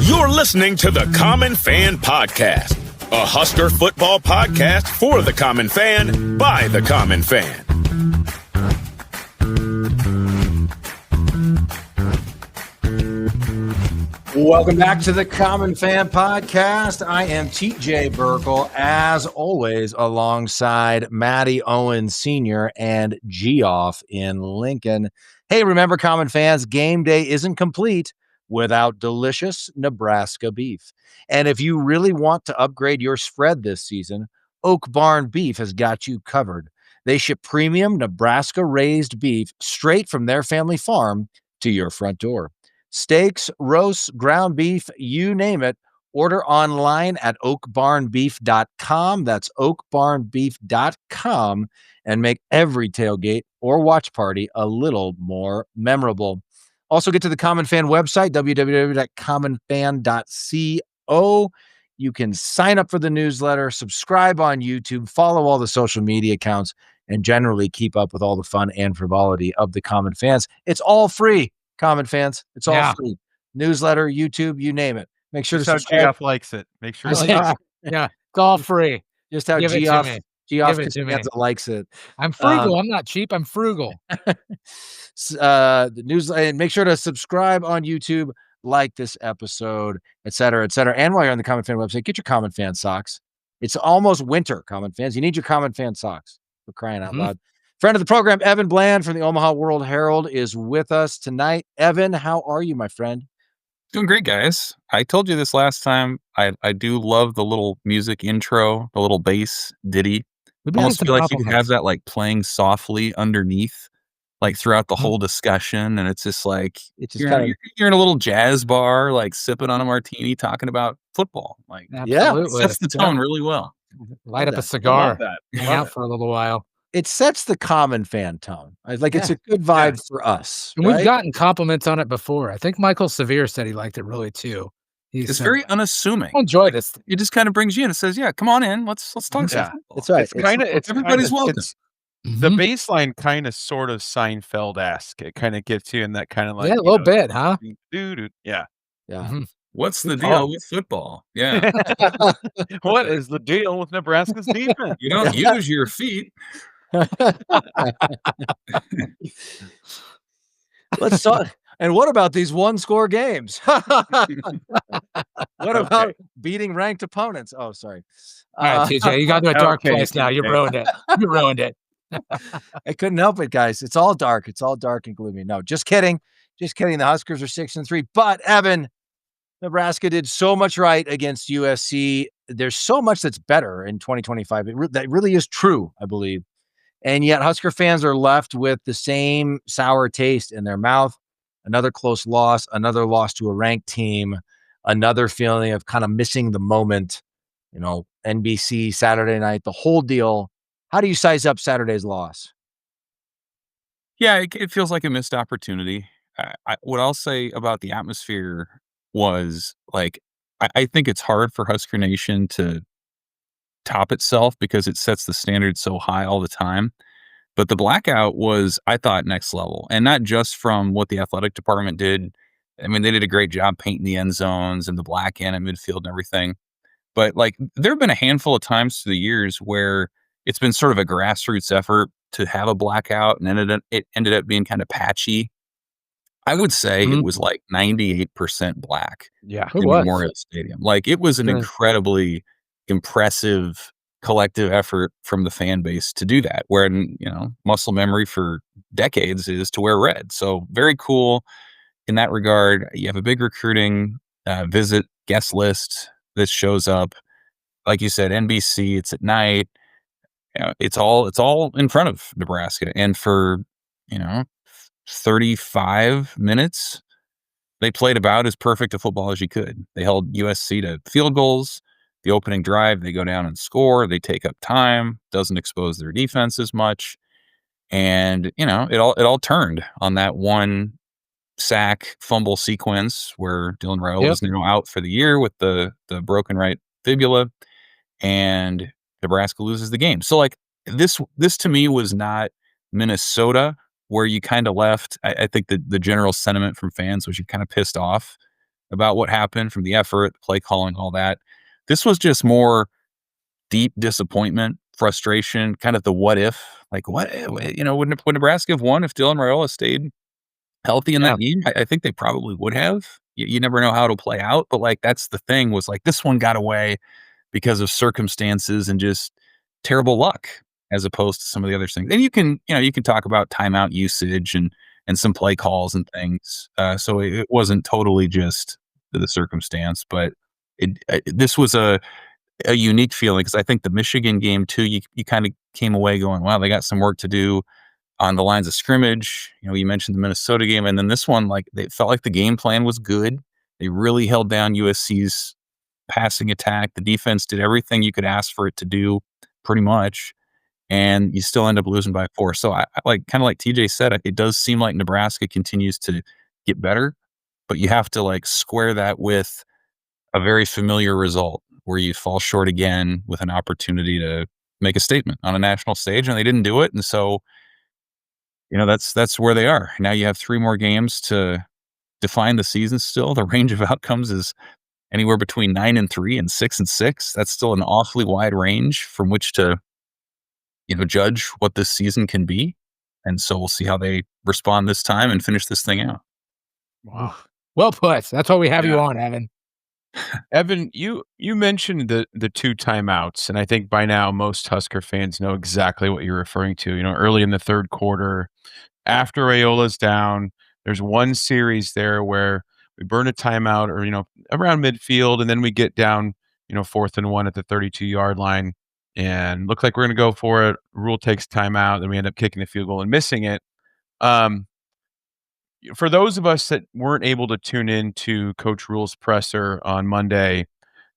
You're listening to the Common Fan Podcast, a Husker football podcast for the common fan, by the common fan. Welcome back to the Common Fan Podcast. I am TJ Burkle, as always, alongside Matty Owens Sr. and Geoff in Lincoln. Hey, remember, common fans, game day isn't complete without delicious Nebraska beef. And if you really want to upgrade your spread this season, Oak Barn Beef has got you covered. They ship premium Nebraska-raised beef straight from their family farm to your front door. Steaks, roasts, ground beef, you name it. Order online at oakbarnbeef.com. That's oakbarnbeef.com, and make every tailgate or watch party a little more memorable. Also, get to the Common Fan website, www.commonfan.co. You can sign up for the newsletter, subscribe on YouTube, follow all the social media accounts, and generally keep up with all the fun and frivolity of the Common Fans. It's all free, Common Fans. It's all free. Newsletter, YouTube, you name it. Make sure Just to subscribe. how Geoff likes it. Make sure. Yeah, it's all free. Just how Give it to Geoff me. likes it. I'm frugal. I'm not cheap. I'm frugal. The news, and make sure to subscribe on YouTube, like this episode, et cetera, et cetera. And while you're on the Common Fan website, get your Common Fan socks. It's almost winter, Common Fans. You need your Common Fan socks, for crying out loud. Friend of the program, Evan Bland from the Omaha World Herald, is with us tonight. Evan, how are you, my friend? Doing great, guys. I told you this last time. I do love the little music intro, the little bass ditty. Almost feel like you could have that like playing softly underneath, like throughout the whole discussion, and it's just like you're in a little jazz bar, like sipping on a martini, talking about football. Like, Absolutely. it sets the tone really well. Light up a cigar, hang out for a little while. It sets the Common Fan tone. It's a good vibe for us. And we've gotten compliments on it before. I think Michael Severe said he liked it really too. It's very unassuming. I enjoy this. It just kind of brings you in and says, "Yeah, come on in. Let's talk some football." That's right. It's everybody's welcome. The bass line kind of sort of Seinfeld-esque. It kind of gets you in that kind of like, a little bit, huh? Yeah. What's the deal with football? Yeah. What is the deal with Nebraska's defense? You don't use your feet. Let's talk. And what about these one-score games? What about beating ranked opponents? Oh, sorry. All right, TJ, you got to a dark place now. You ruined it. You ruined it. I couldn't help it, guys. It's all dark. It's all dark and gloomy. No, just kidding. Just kidding. The Huskers are 6-3. But, Evan, Nebraska did so much right against USC. There's so much that's better in 2025. That really is true, I believe. And yet Husker fans are left with the same sour taste in their mouth. Another close loss, another loss to a ranked team, another feeling of kind of missing the moment, NBC, Saturday night, the whole deal. How do you size up Saturday's loss? Yeah, it feels like a missed opportunity. What I'll say about the atmosphere was, like, I think it's hard for Husker Nation to top itself because it sets the standard so high all the time. But the blackout was, I thought, next level. And not just from what the athletic department did. I mean, they did a great job painting the end zones and the black end at midfield and everything. But, like, there have been a handful of times through the years where it's been sort of a grassroots effort to have a blackout, and it ended up being kind of patchy. I would say it was like 98% black in Memorial Stadium. Like, it was an incredibly impressive collective effort from the fan base to do that, where, muscle memory for decades is to wear red. So very cool in that regard. You have a big recruiting visit guest list that shows up. Like you said, NBC, it's at night. It's all in front of Nebraska. And for, 35 minutes, they played about as perfect a football as you could. They held USC to field goals. The opening drive, they go down and score. They take up time, doesn't expose their defense as much. And, it all turned on that one sack fumble sequence where Dylan Raiola is now out for the year with the broken right fibula. And Nebraska loses the game. So like this to me was not Minnesota, where you kind of left. I think the general sentiment from fans was you're kind of pissed off about what happened from the effort, the play calling, all that. This was just more deep disappointment, frustration, kind of the what if, like what, would Nebraska have won if Dylan Raiola stayed healthy in Yeah. that game? I think they probably would have. You never know how it'll play out, but like that's the thing was like this one got away because of circumstances and just terrible luck as opposed to some of the other things. And you can talk about timeout usage and some play calls and things. So it wasn't totally just the circumstance, but this was a unique feeling because I think the Michigan game too, you kind of came away going, wow, they got some work to do on the lines of scrimmage. You mentioned the Minnesota game, and then this one, like they felt like the game plan was good. They really held down USC's passing attack. The defense did everything you could ask for it to do, pretty much, and you still end up losing by 4. So I like kind of like TJ said, it does seem like Nebraska continues to get better, but you have to like square that with a very familiar result where you fall short again with an opportunity to make a statement on a national stage, and they didn't do it. And so, that's where they are. Now you have 3 more games to define the season still. The range of outcomes is anywhere between 9-3 and 6-6. That's still an awfully wide range from which to, judge what this season can be. And so we'll see how they respond this time and finish this thing out. Wow. Well put. That's why we have you Yeah. on, Evan. Evan, you mentioned the 2 timeouts, and I think by now most Husker fans know exactly what you're referring to. Early in the third quarter, after Raiola's down, there's one series there where we burn a timeout or, around midfield, and then we get down, 4th and 1 at the 32-yard line and look like we're going to go for it. Rule takes timeout, then we end up kicking the field goal and missing it. For those of us that weren't able to tune in to Coach Rule's presser on Monday,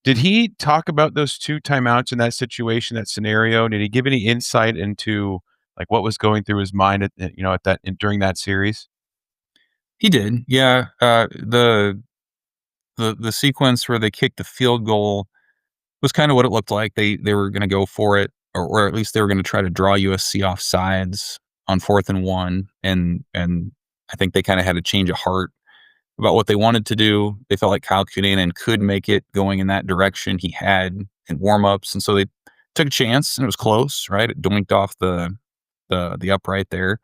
did he talk about those 2 timeouts in that situation, that scenario? Did he give any insight into like what was going through his mind during that series? He did. Yeah. The sequence where they kicked the field goal was kind of what it looked like. They were going to go for it, or at least they were going to try to draw USC off sides on 4th and 1, and I think they kind of had a change of heart about what they wanted to do. They felt like Kyle Cunanan could make it going in that direction. He had in warmups, and so they took a chance, and it was close. Right, it doinked off the upright there,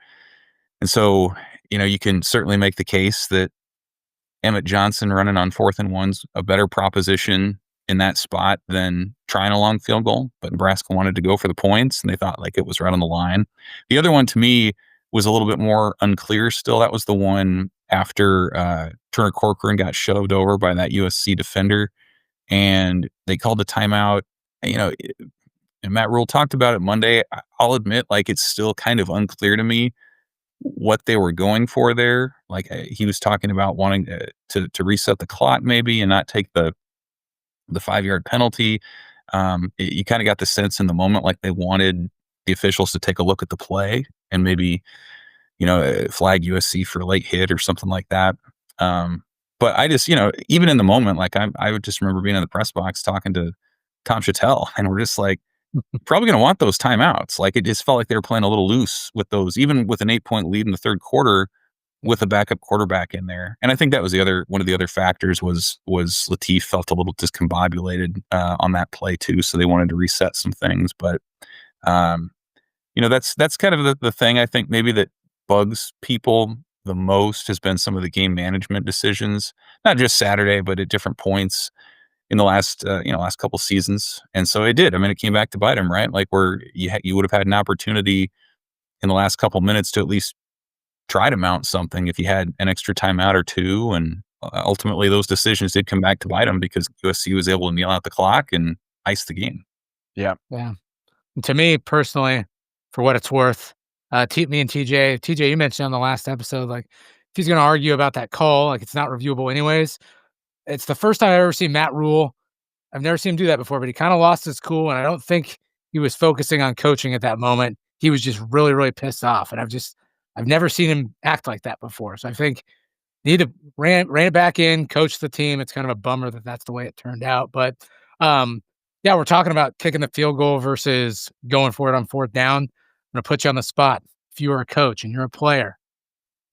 and so you can certainly make the case that Emmett Johnson running on 4th and 1's a better proposition in that spot than trying a long field goal, but Nebraska wanted to go for the points, and they thought like it was right on the line. The other one to me was a little bit more unclear still. That was the one after Turner Corcoran got shoved over by that USC defender, and they called the timeout. And Matt Rule talked about it Monday. I'll admit, like, it's still kind of unclear to me what they were going for there. Like, he was talking about wanting to reset the clock maybe and not take the 5-yard penalty. You kind of got the sense in the moment like they wanted the officials to take a look at the play and maybe, flag USC for a late hit or something like that. But I just, even in the moment, like I would just remember being in the press box talking to Tom Chattel, and we're just like, probably going to want those timeouts. Like it just felt like they were playing a little loose with those, even with an 8-point lead in the third quarter with a backup quarterback in there. And I think that was one of the other factors was Latif felt a little discombobulated on that play too. So they wanted to reset some things, but that's kind of the thing I think maybe that bugs people the most has been some of the game management decisions, not just Saturday, but at different points in the last couple seasons. And so it did. I mean, it came back to bite him, right? Like where you would have had an opportunity in the last couple minutes to at least try to mount something if you had an extra timeout or 2. And ultimately those decisions did come back to bite them because USC was able to kneel out the clock and ice the game. Yeah. And to me personally, for what it's worth, me and TJ, you mentioned on the last episode, like if he's going to argue about that call, like it's not reviewable anyways. It's the first time I've ever seen Matt Rule. I've never seen him do that before, but he kind of lost his cool, and I don't think he was focusing on coaching at that moment. He was just really, really pissed off, and I've never seen him act like that before. So I think need to ran it back in, coach the team. It's kind of a bummer that that's the way it turned out, but Yeah, we're talking about kicking the field goal versus going for it on fourth down. I'm gonna put you on the spot. If you were a coach and you're a player,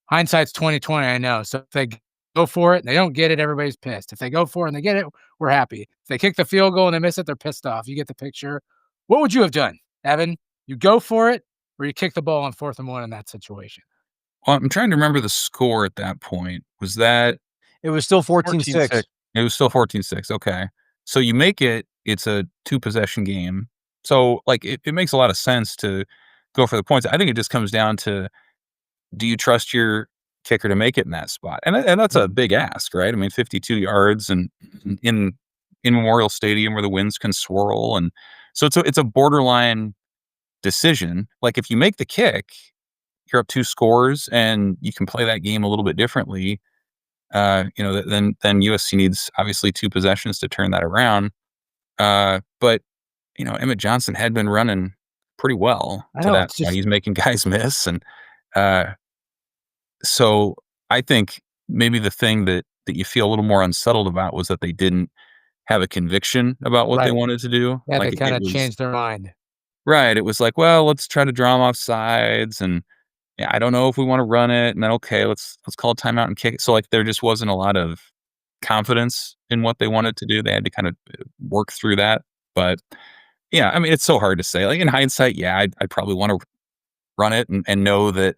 hindsight's 2020. I know. So if they go for it and they don't get it, everybody's pissed. If they go for it and they get it, we're happy. If they kick the field goal and they miss it, they're pissed off. You get the picture. What would you have done, Evan? You go for it, or you kick the ball on 4th and 1 in that situation? Well, I'm trying to remember the score at that point. Was that It was still 14-6. 14-6. it was still 14-6, okay. So you make it, it's a 2-possession game. So, like, it makes a lot of sense to go for the points. I think it just comes down to, do you trust your kicker to make it in that spot? And that's a big ask, right? I mean, 52 yards and in Memorial Stadium where the winds can swirl, and so it's a borderline decision. Like, if you make the kick, you're up 2 scores and you can play that game a little bit differently. Then USC needs obviously 2 possessions to turn that around. But Emmett Johnson had been running pretty well I to know, that it's point. just He's making guys miss, and so I think maybe the thing that you feel a little more unsettled about was that they didn't have a conviction about what they right. wanted to do. Yeah, Like, they it kinda was changed their mind. right. It was like, well, let's try to draw them off sides, and yeah, I don't know if we want to run it, and then okay, let's call a timeout and kick it. So, like, there just wasn't a lot of confidence in what they wanted to do. They had to kind of work through that. But yeah, I mean, it's so hard to say. Like, in hindsight, yeah, I'd probably want to run it and know that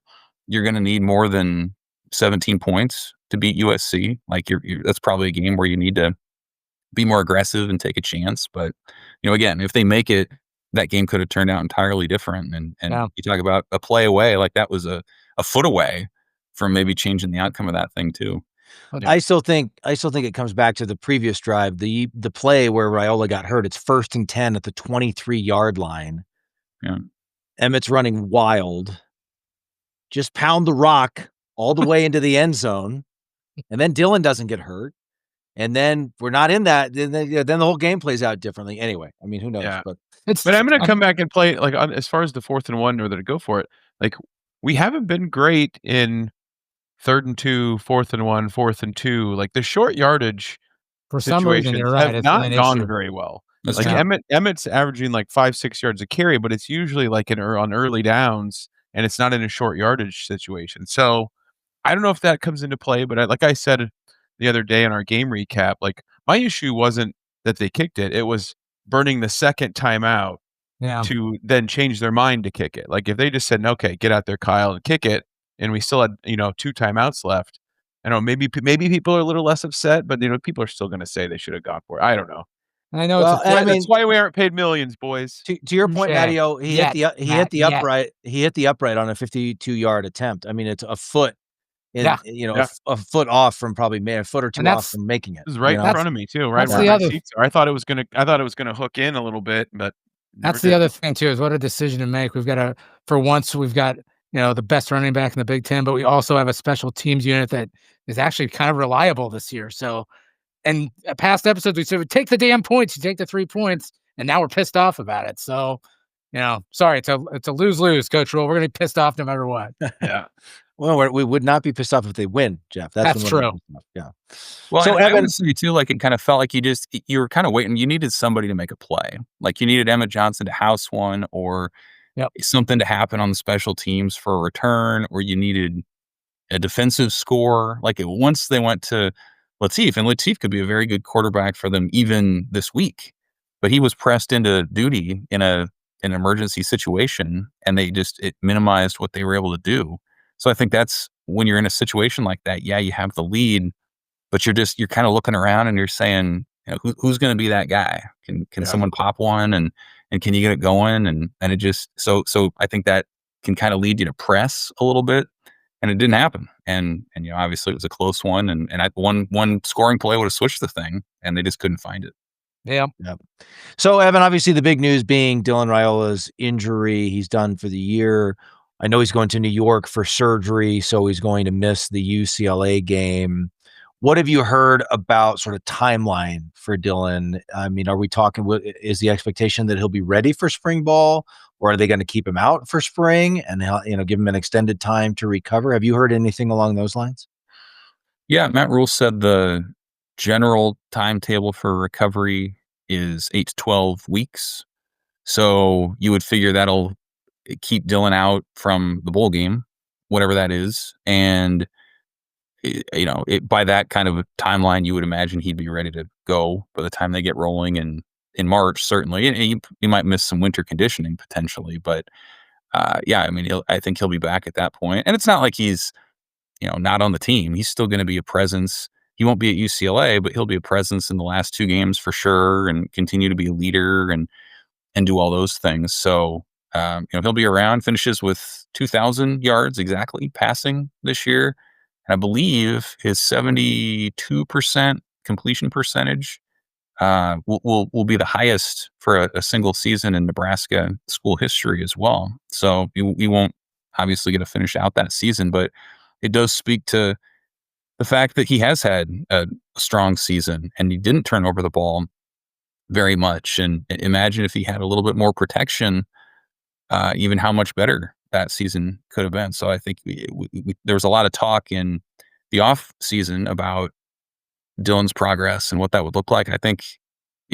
you're going to need more than 17 points to beat USC. Like, that's probably a game where you need to be more aggressive and take a chance. But again, if they make it, that game could have turned out entirely different. And Yeah. you talk about a play away, like that was a foot away from maybe changing the outcome of that thing too. Yeah. I still think it comes back to the previous drive, the play where Raiola got hurt. It's 1st and 10 at the 23-yard line. Yeah. Emmett's running wild. Just pound the rock all the way into the end zone, and then Dylan doesn't get hurt. And then we're not in that. Then the whole game plays out differently. Anyway, I mean, who knows? Yeah. But But I'm gonna come back and play, like, on as far as the 4th and 1 or to go for it, like, we haven't been great in 3rd and 2, 4th and 1, 4th and 2. Like, the short yardage For some reason, situations you're right, have it's not been an gone issue. very well. That's Like, true. Emmett's averaging, like, 5, 6 yards a carry, but it's usually, like, on early downs, and it's not in a short yardage situation. So, I don't know if that comes into play, but like I said the other day in our game recap, like, my issue wasn't that they kicked it, it was burning the second timeout Yeah. to then change their mind to kick it. Like, if they just said, "Okay, get out there, Kyle, and kick it," and we still had, 2 timeouts left, I know maybe people are a little less upset, but, people are still gonna say they should have gone for it. I don't know. And I know well, it's and I mean, That's why we aren't paid millions, boys. to your point, touche. Matteo, he hit Matt, the upright. He hit the upright on a 52-yard attempt. I mean, it's a foot Yeah. Yeah. a foot off from probably a foot or 2 And off that's from making it. It was right in know? front of me too, right that's where the my other seats are. I thought it was gonna hook in a little bit, but never That's the did. other thing too, is what a decision to make. For once, we've got, the best running back in the Big Ten, but we also have a special teams unit that is actually kind of reliable this year. So, and past episodes, we said, take the damn points, you take the 3 points, and now we're pissed off about it. So, sorry, it's a lose-lose, Coach Rule. We're going to be pissed off no matter what. Yeah. Well, we would not be pissed off if they win, Jeff. That's when we're true. pissed off. Yeah. Well, So, and I Evan- would say too, like, it kind of felt like you were kind of waiting. You needed somebody to make a play. Like, you needed Emmett Johnson to house one, or Yep. something to happen on the special teams for a return, or you needed a defensive score. Like, once they went to Latif, and Latif could be a very good quarterback for them even this week, but he was pressed into duty in an emergency situation, and it minimized what they were able to do. So I think that's when you're in a situation like that. Yeah, you have the lead, but you're kind of looking around and you're saying, who's going to be that guy? Can someone pop one, and can you get it going? And it just so I think that can kind of lead you to press a little bit, and it didn't happen. And obviously it was a close one, and one scoring play would have switched the thing, and they just couldn't find it. Yeah. Yep. So, Evan, obviously the big news being Dylan Raiola's injury. He's done for the year. I know he's going to New York for surgery, so he's going to miss the UCLA game. What have you heard about sort of timeline for Dylan? I mean, are we talking, is the expectation that he'll be ready for spring ball, or are they going to keep him out for spring and give him an extended time to recover? Have you heard anything along those lines? Yeah, Matt Rule said the general timetable for recovery is 8 to 12 weeks. So you would figure that'll keep Dylan out from the bowl game, whatever that is. And, by that kind of a timeline, you would imagine he'd be ready to go by the time they get rolling in March, certainly. And he might miss some winter conditioning potentially. But yeah, I mean, I think he'll be back at that point. And it's not like he's, not on the team. He's still going to be a presence. He won't be at UCLA, but he'll be a presence in the last 2 games for sure, and continue to be a leader and do all those things. So, he'll be around, finishes with 2,000 yards exactly passing this year. And I believe his 72% completion percentage will be the highest for a single season in Nebraska school history as well. So he won't obviously get to finish out that season, but it does speak to the fact that he has had a strong season and he didn't turn over the ball very much. And imagine if he had a little bit more protection, even how much better that season could have been. So I think there was a lot of talk in the off season about Dylan's progress and what that would look like. I think,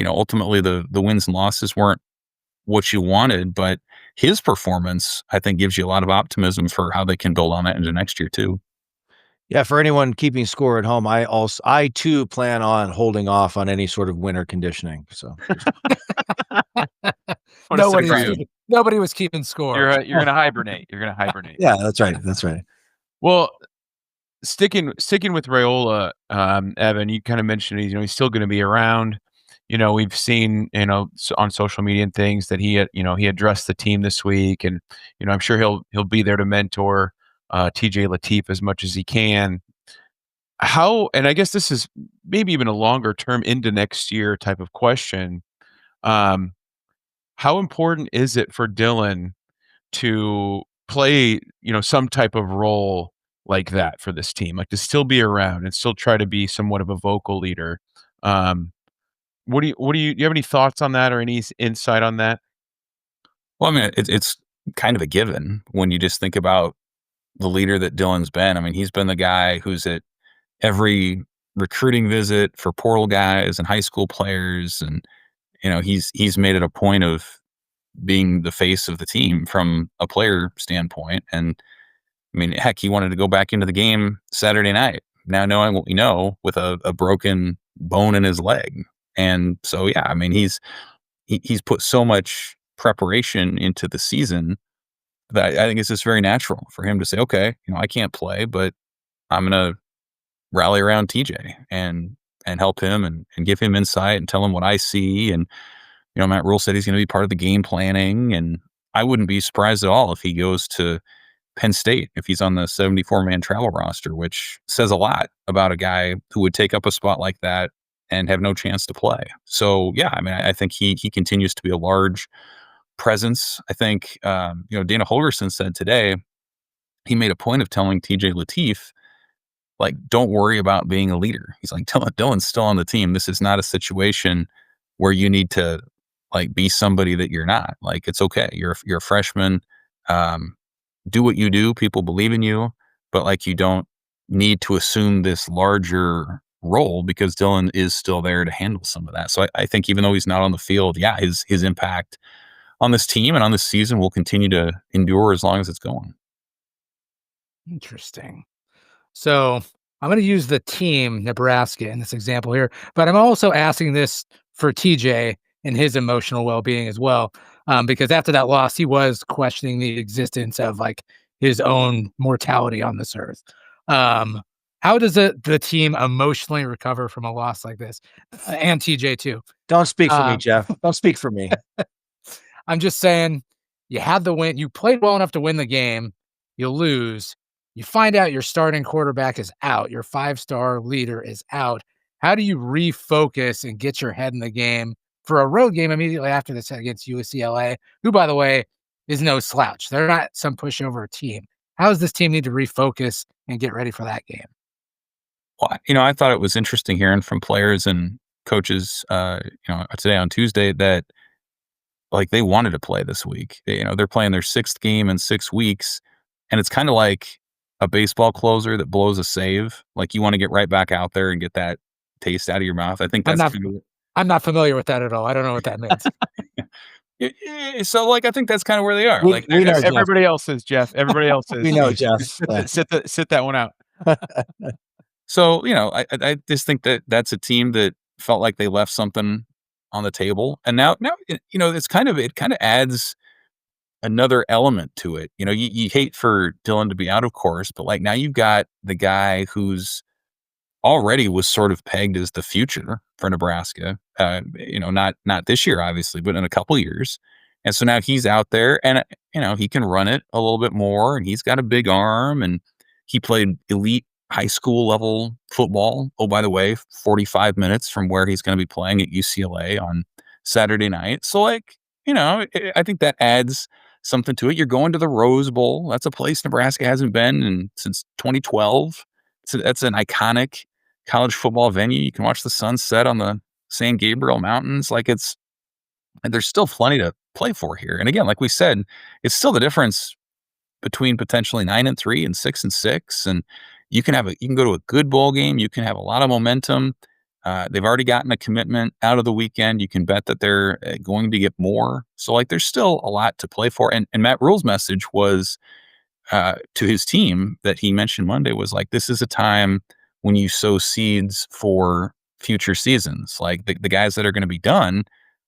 ultimately the wins and losses weren't what you wanted, but his performance, I think, gives you a lot of optimism for how they can build on that into next year too. Yeah, for anyone keeping score at home, I too plan on holding off on any sort of winter conditioning. So Nobody was keeping score. You're gonna hibernate. You're gonna hibernate. yeah, that's right. That's right. Well, sticking with Raiola, Evan, you kind of mentioned he's still going to be around. We've seen on social media and things that he addressed the team this week, and I'm sure he'll be there to mentor TJ Lateef as much as he can. And I guess this is maybe even a longer term into next year type of question. How important is it for Dylan to play, some type of role like that for this team, like to still be around and still try to be somewhat of a vocal leader? Do you have any thoughts on that or any insight on that? Well, I mean, it's kind of a given when you just think about the leader that Dylan's been. I mean, he's been the guy who's at every recruiting visit for portal guys and high school players. And, he's made it a point of being the face of the team from a player standpoint. And I mean, heck, he wanted to go back into the game Saturday night, now knowing what we know, with a broken bone in his leg. And so, yeah, I mean, he's put so much preparation into the season that I think it's just very natural for him to say, okay, I can't play, but I'm going to rally around TJ and help him and give him insight and tell him what I see. And, Matt Rule said he's going to be part of the game planning, and I wouldn't be surprised at all if he goes to Penn State, if he's on the 74-man travel roster, which says a lot about a guy who would take up a spot like that and have no chance to play. So, yeah, I mean, I think he continues to be a large presence. I think, Dana Holgerson said today, he made a point of telling TJ Lateef, like, don't worry about being a leader. He's like, Dylan's still on the team. This is not a situation where you need to, like, be somebody that you're not. Like, it's okay. You're a freshman. Do what you do. People believe in you, but, like, you don't need to assume this larger role because Dylan is still there to handle some of that. So I think even though he's not on the field, yeah, his impact on this team and on this season will continue to endure as long as it's going. Interesting. So I'm going to use the team Nebraska in this example here, but I'm also asking this for TJ and his emotional well-being as well, because after that loss, he was questioning the existence of, like, his own mortality on this earth. How does the team emotionally recover from a loss like this? And TJ too. Don't speak for me, Jeff. Don't speak for me. I'm just saying, you had the win. You played well enough to win the game. You lose. You find out your starting quarterback is out. Your 5-star leader is out. How do you refocus and get your head in the game for a road game immediately after this against UCLA, who, by the way, is no slouch? They're not some pushover team. How does this team need to refocus and get ready for that game? Well, I thought it was interesting hearing from players and coaches, today on Tuesday that, like, they wanted to play this week. They're playing their 6th game in 6 weeks, and it's kind of like a baseball closer that blows a save. Like, you want to get right back out there and get that taste out of your mouth. I think that's I'm not familiar with that at all. I don't know what that means. So, like, I think that's kind of where they are. We- Like, we know, that's- Jeff. Everybody else is, Jeff. Everybody else is. We know, Jeff. Sit that one out. so I just think that that's a team that felt like they left something on the table, and now it's it kind of adds another element to it. You hate for Dylan to be out, of course, but like now you've got the guy who's already was sort of pegged as the future for Nebraska. Not this year, obviously, but in a couple years. And so now he's out there, and he can run it a little bit more, and he's got a big arm, and he played elite high school level football. Oh, by the way, 45 minutes from where he's going to be playing at UCLA on Saturday night. So, like, I think that adds something to it. You're going to the Rose Bowl. That's a place Nebraska hasn't been since 2012. So that's an iconic college football venue. You can watch the sunset on the San Gabriel Mountains. And there's still plenty to play for here. And again, like we said, it's still the difference between potentially 9-3 and 6-6. And you can go to a good bowl game. You can have a lot of momentum. They've already gotten a commitment out of the weekend. You can bet that they're going to get more. So like, there's still a lot to play for. And Matt Rule's message was to his team that he mentioned Monday was like, this is a time when you sow seeds for future seasons. Like the guys that are going to be done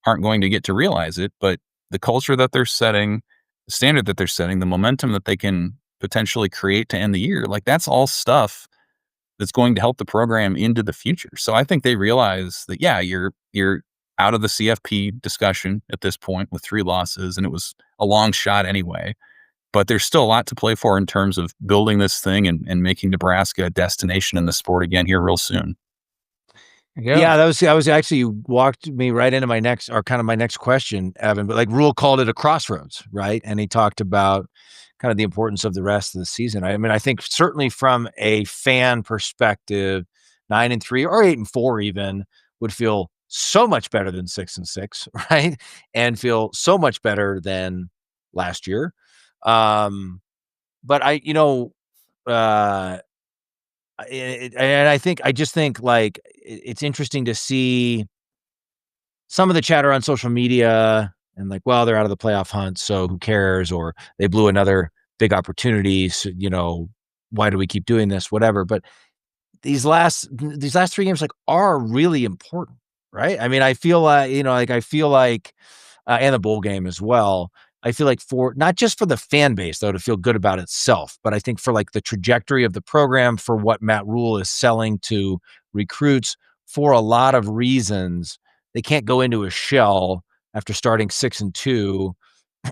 aren't going to get to realize it, but the culture that they're setting, the standard that they're setting, the momentum that they can potentially create to end the year, like that's all stuff that's going to help the program into the future. So I think they realize that, yeah, you're out of the CFP discussion at this point with 3 losses, and it was a long shot anyway. But there's still a lot to play for in terms of building this thing and making Nebraska a destination in the sport again here real soon. Yeah, that was actually, you walked me right into my next question, Evan. But like Rule called it a crossroads, right? And he talked about kind of the importance of the rest of the season. I mean, I think certainly from a fan perspective, 9-3 or 8-4 even would feel so much better than 6-6, right? And feel so much better than last year. But I just think like it's interesting to see some of the chatter on social media and like, well, they're out of the playoff hunt, so who cares? Or they blew another big opportunity. So, why do we keep doing this? Whatever. But these last 3 games like are really important, right? I mean, I feel like, and the bowl game as well. I feel like for not just for the fan base, though, to feel good about itself, but I think for like the trajectory of the program, for what Matt Rule is selling to recruits, for a lot of reasons, they can't go into a shell after starting 6-2.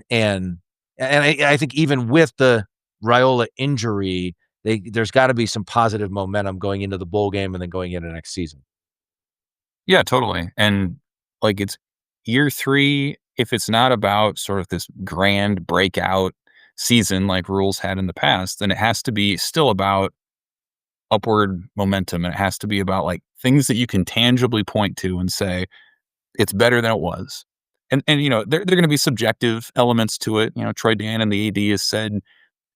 And I think even with the Raiola injury, there's got to be some positive momentum going into the bowl game and then going into next season. Yeah, totally. And like, it's year 3. If it's not about sort of this grand breakout season like Rules had in the past, then it has to be still about upward momentum. And it has to be about like things that you can tangibly point to and say, it's better than it was. And there going to be subjective elements to it. Troy Dan and the AD has said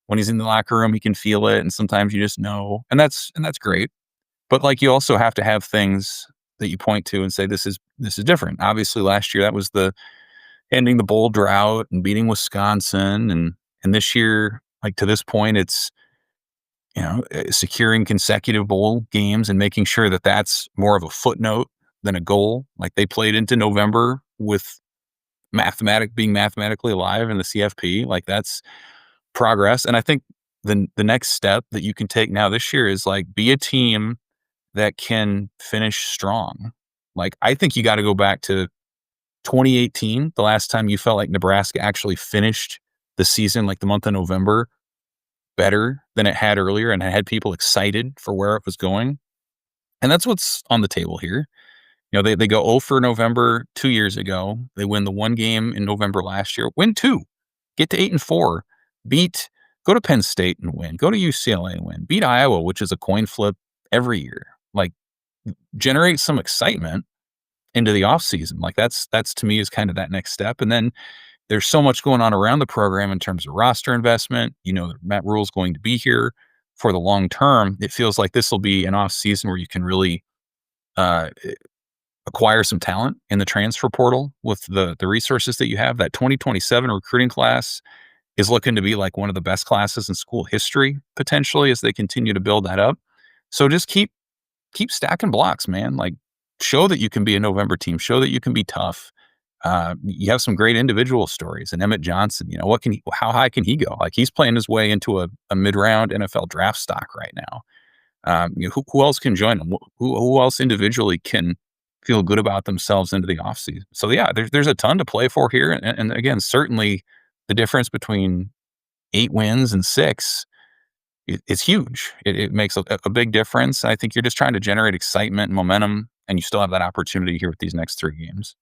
when he's in the locker room, he can feel it. And sometimes you just know, and that's great. But like, you also have to have things that you point to and say, this is different. Obviously last year, that was the ending the bowl drought and beating Wisconsin. And this year, like to this point, it's, securing consecutive bowl games and making sure that that's more of a footnote than a goal. Like they played into November with being mathematically alive in the CFP. Like that's progress. And I think the next step that you can take now this year is like, be a team that can finish strong. Like, I think you got to go back to 2018, the last time you felt like Nebraska actually finished the season, like the month of November, better than it had earlier and had people excited for where it was going. And that's what's on the table here. They go 0 for November 2 years ago. They win the 1 game in November last year, win 2, get to 8-4, go to Penn State and win, go to UCLA and win, beat Iowa, which is a coin flip every year. Like, generate some excitement into the off season. Like that's to me is kind of that next step. And then there's so much going on around the program in terms of roster investment. Matt Rule's going to be here for the long term. It feels like this will be an off season where you can really acquire some talent in the transfer portal with the resources that you have. That 2027 recruiting class is looking to be like one of the best classes in school history, potentially, as they continue to build that up. So just keep stacking blocks, man. Like, show that you can be a November team. Show that you can be tough. You have some great individual stories. And Emmett Johnson, how high can he go? Like, he's playing his way into a mid-round NFL draft stock right now. Who else can join him? Who else individually can feel good about themselves into the offseason? So yeah, there's a ton to play for here. And again, certainly the difference between 8 wins and 6, it's huge. It makes a big difference. I think you're just trying to generate excitement and momentum, and you still have that opportunity here with these next 3 games.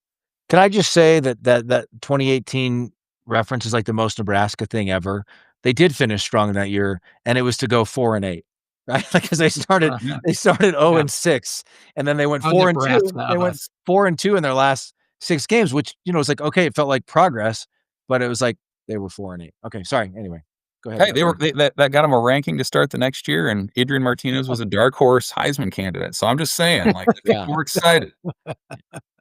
Can I just say that 2018 reference is like the most Nebraska thing ever? They did finish strong that year, and it was to go 4-8, right? Because they started 0-6, and then they went 4-2. They went 4-2 in their last 6 games, which was like, okay, it felt like progress, but it was like they were 4-8. Okay, sorry. Anyway, go ahead. Hey, that got them a ranking to start the next year, and Adrian Martinez was a dark horse Heisman candidate. So I'm just saying, like, people were excited.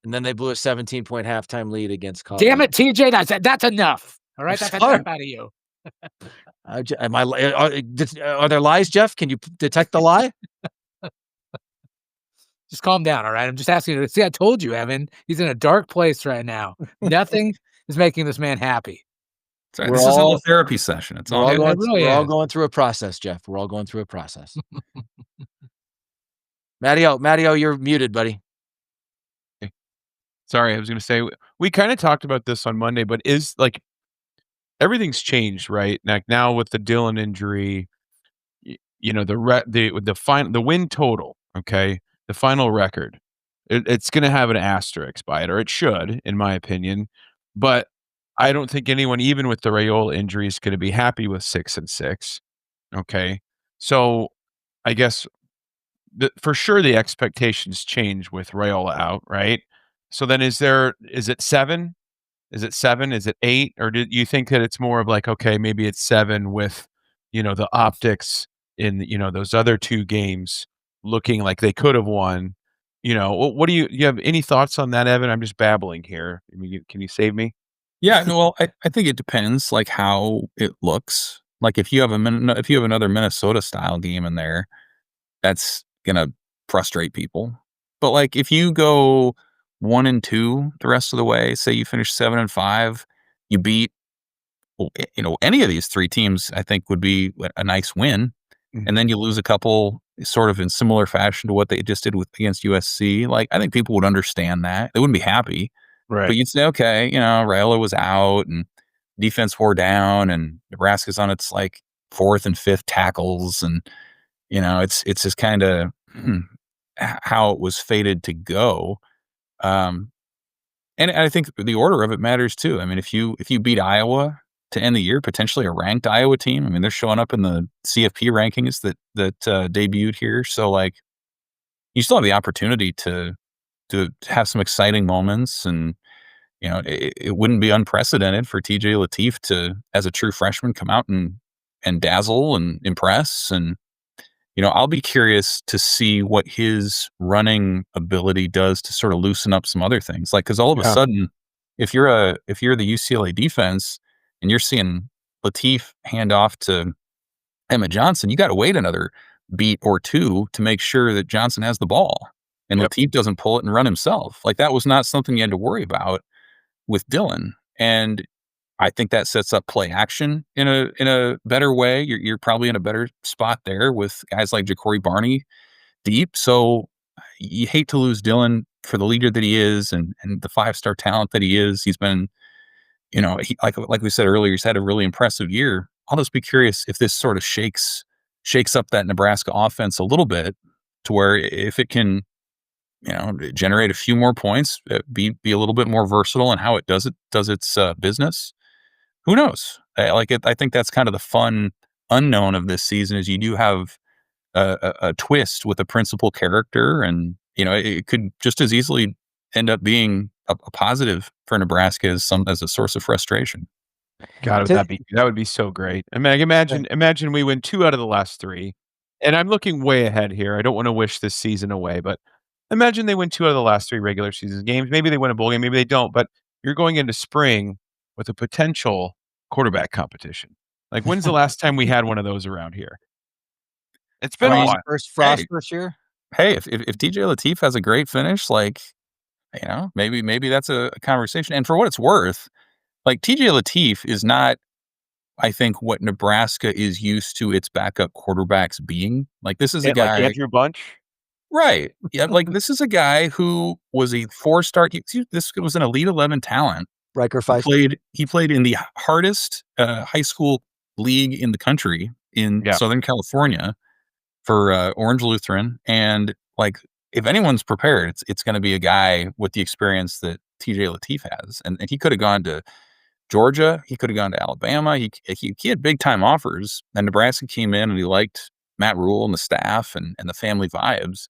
And then they blew a 17-point halftime lead against Colorado. Damn it, TJ! That's enough. All right, that's enough out of you. Are there lies, Jeff? Can you detect the lie? Just calm down, all right? I'm just asking you to see. I told you, Evan. He's in a dark place right now. Nothing is making this man happy. Sorry, this isn't a therapy session. We're all going through a process, Jeff. We're all going through a process. Matteo, you're muted, buddy. Sorry, I was going to say, we kind of talked about this on Monday, but everything's changed, right? Like, now with the Dylan injury, the win total, okay, the final record, it's going to have an asterisk by it, or it should, in my opinion. But I don't think anyone, even with the Raiola injury, is going to be happy with 6-6. Okay, so I guess for sure the expectations change with Raiola out, right? So then is it 7? Is it 7? Is it 8? Or do you think that it's more of like, okay, maybe it's 7 with, the optics in, those other 2 games looking like they could have won? What do you have any thoughts on that, Evan? I'm just babbling here. I mean, can you save me? Yeah, no, well, I think it depends, like, how it looks. Like, if you have another Minnesota style game in there, that's gonna frustrate people. But like, if you go 1-2 the rest of the way, say you finish 7-5, you beat, any of these 3 teams, I think would be a nice win. Mhm. And then you lose a couple sort of in similar fashion to what they just did against USC. Like, I think people would understand that. They wouldn't be happy. Right. But you'd say, okay, Raiola was out and defense wore down, and Nebraska's on its like 4th and 5th tackles, and it's just kind of how it was fated to go. And I think the order of it matters too. I mean, if you beat Iowa to end the year, potentially a ranked Iowa team, I mean, they're showing up in the CFP rankings that debuted here. So like, you still have the opportunity to have some exciting moments, and it wouldn't be unprecedented for TJ Lateef to, as a true freshman, come out and dazzle and impress. And I'll be curious to see what his running ability does to sort of loosen up some other things. Like, because all of a sudden, if you're the UCLA defense and you're seeing Lateef hand off to Emmett Johnson, you got to wait another beat or 2 to make sure that Johnson has the ball and Lateef doesn't pull it and run himself. Like, that was not something you had to worry about with Dylan. And I think that sets up play action in a better way. You're probably in a better spot there with guys like Ja'Cory Barney deep. So you hate to lose Dylan for the leader that he is and the 5-star talent that he is. He's been, like we said earlier, he's had a really impressive year. I'll just be curious if this sort of shakes up that Nebraska offense a little bit, to where if it can, generate a few more points, be a little bit more versatile in how it does its business. Who knows? I think that's kind of the fun unknown of this season, is you do have a twist with a principal character, and it could just as easily end up being a positive for Nebraska as a source of frustration. God, that would be so great. I mean, imagine we win 2 out of the last 3, and I'm looking way ahead here. I don't want to wish this season away, but Imagine they win 2 out of the last 3 regular season games. Maybe they win a bowl game, maybe they don't, but you're going into spring with a potential quarterback competition. Like, when's the last time we had one of those around here? It's been a while. Frost first year? Hey, if TJ Lateef has a great finish, like, maybe that's a conversation. And for what it's worth, like, TJ Lateef is not, I think, what Nebraska is used to its backup quarterbacks being. Like, this is a guy, like Andrew Bunch? right? Yeah, like, this is a guy who was a 4-star. This was an Elite 11 talent. Riker Feist. He played in the hardest high school league in the country in Southern California for Orange Lutheran, and like, if anyone's prepared, it's going to be a guy with the experience that TJ Lateef has, and he could have gone to Georgia, he could have gone to Alabama. He had big time offers, and Nebraska came in and he liked Matt Rule and the staff and the family vibes.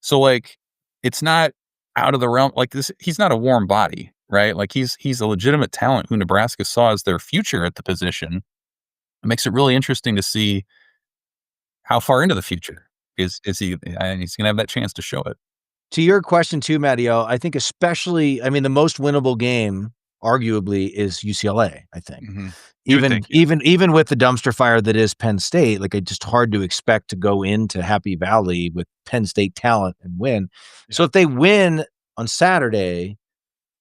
So, like, it's not out of the realm. Like, this, he's not a warm body, right? Like, he's a legitimate talent who Nebraska saw as their future at the position. It makes it really interesting to see how far into the future is he, and he's going to have that chance to show it. To your question too, Matteo, I think especially, I mean, the most winnable game arguably is UCLA, I think. Even with the dumpster fire that is Penn State, like, it's just hard to expect to go into Happy Valley with Penn State talent and win. Yeah. So if they win on Saturday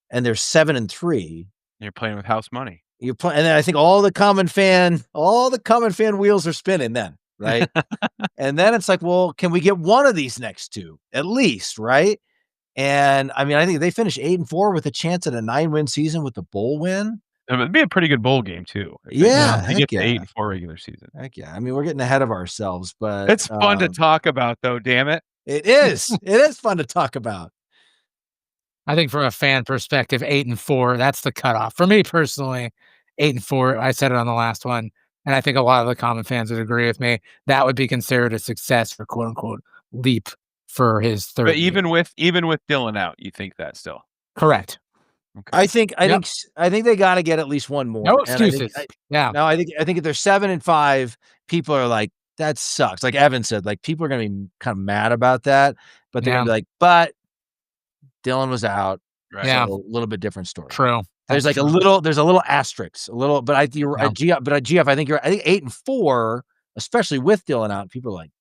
and they're 7-3, you're playing with house money. And then I think all the common fan wheels are spinning then, right? And then it's like, well, can we get one of these next two at least, right? And I mean, I think if they finish 8-4 with a chance at a 9-win season with the bowl win, it'd be a pretty good bowl game too. Yeah, to get the 8-4 regular season. Heck yeah! I mean, we're getting ahead of ourselves, but it's fun to talk about, though. Damn it, it is. It is fun to talk about. I think from a fan perspective, 8-4, that's the cutoff for me personally. 8-4. I said it on the last one, and I think a lot of the common fans would agree with me. That would be considered a success for "quote unquote" Leap for his third. But even with Dylan out, you think that still correct? Okay. I think they got to get at least one more. No excuses. I think if they're 7-5, people are like, that sucks. Like Evan said, like, people are going to be kind of mad about that, but they're going to be like, but Dylan was out. Right. Yeah. So a little bit different story. True. There's like a little asterisk, a little, but GF, I think 8-4, especially with Dylan out, people are like,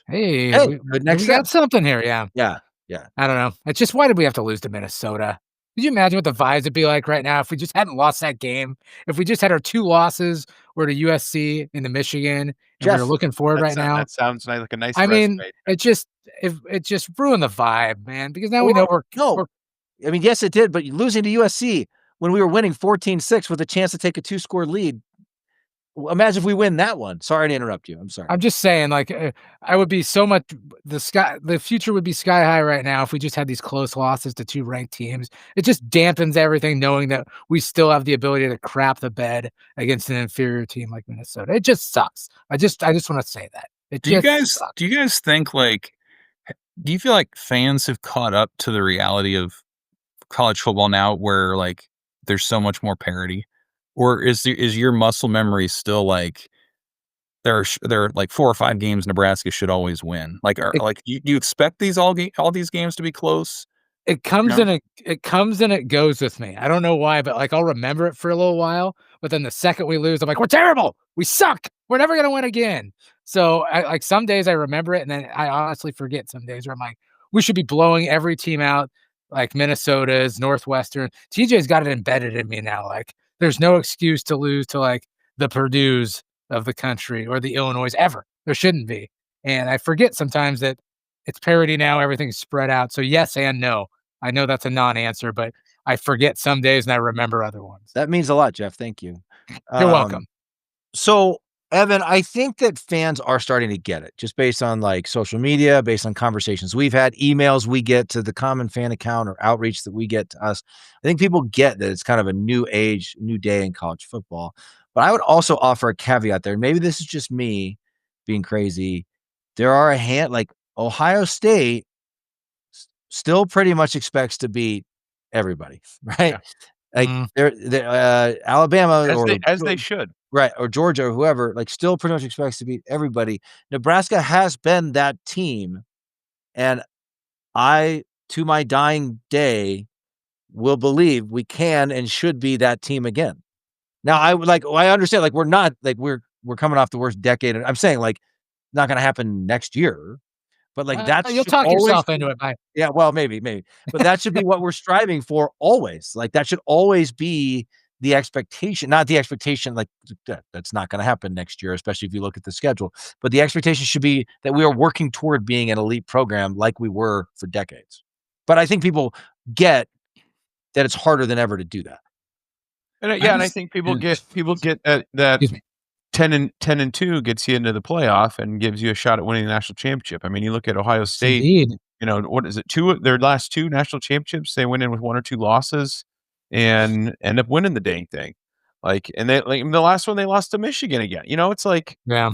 hey, we got something here. Yeah. I don't know. It's just, why did we have to lose to Minnesota? Could you imagine what the vibes would be like right now if we just hadn't lost that game? If we just had our 2 losses, were to USC and to Michigan, and Jeff, we were looking forward right now. That sounds like a nice. I mean, it just ruined the vibe, man. Because now we know I mean, yes, it did, but losing to USC when we were winning 14-6 with a chance to take a 2-score lead. Imagine if we win that one. Sorry to interrupt you. I'm sorry. I'm just saying, like, I would be so much the future would be sky high right now if we just had these close losses to 2 ranked teams. It just dampens everything knowing that we still have the ability to crap the bed against an inferior team like Minnesota. It just sucks. I just want to say that. Do you guys think, like, do you feel like fans have caught up to the reality of college football now, where, like, there's so much more parity? Or is your muscle memory still like there are like 4 or 5 games Nebraska should always win? Like, you expect all these games to be close? It comes and it goes with me. I don't know why, but like, I'll remember it for a little while, but then the second we lose, I'm like, we're terrible. We suck. We're never gonna win again. So like, some days I remember it, and then I honestly forget some days where I'm like, we should be blowing every team out, like Minnesota's, Northwestern. TJ's got it embedded in me now. Like, there's no excuse to lose to, like, the Purdue's of the country or the Illinois ever. There shouldn't be. And I forget sometimes that it's parity now. Everything's spread out. So yes and no. I know that's a non-answer, but I forget some days and I remember other ones. That means a lot, Jeff. Thank you. You're welcome. So, Evan, I think that fans are starting to get it, just based on, like, social media, based on conversations we've had, emails we get to the Common Fan account, or outreach that we get to us. I think people get that it's kind of a new age, new day in college football. But I would also offer a caveat there. Maybe this is just me being crazy. There are like Ohio State still pretty much expects to beat everybody, right? Yeah. Like, they're Alabama, as they should. Right, or Georgia or whoever, like, still pretty much expects to beat everybody. Nebraska has been that team, and I to my dying day, will believe we can and should be that team again. Now, I understand, like, we're not, like, we're coming off the worst decade. I'm saying, like, not going to happen next year, but like that You'll should talk always yourself into it. yeah, well, maybe, but that should be what we're striving for always. Like that should always be the expectation, not the expectation like that's not going to happen next year, especially if you look at the schedule. But the expectation should be that we are working toward being an elite program like we were for decades. But I think people get that it's harder than ever to do that. And and I think people get that Excuse me. 10-2 gets you into the playoff and gives you a shot at winning the national championship. I mean, you look at Ohio State, Indeed. what is it? Their last two national championships, they went in with 1 or 2 losses and end up winning the dang thing. Like, and they like the last one they lost to Michigan again. It's like Yeah.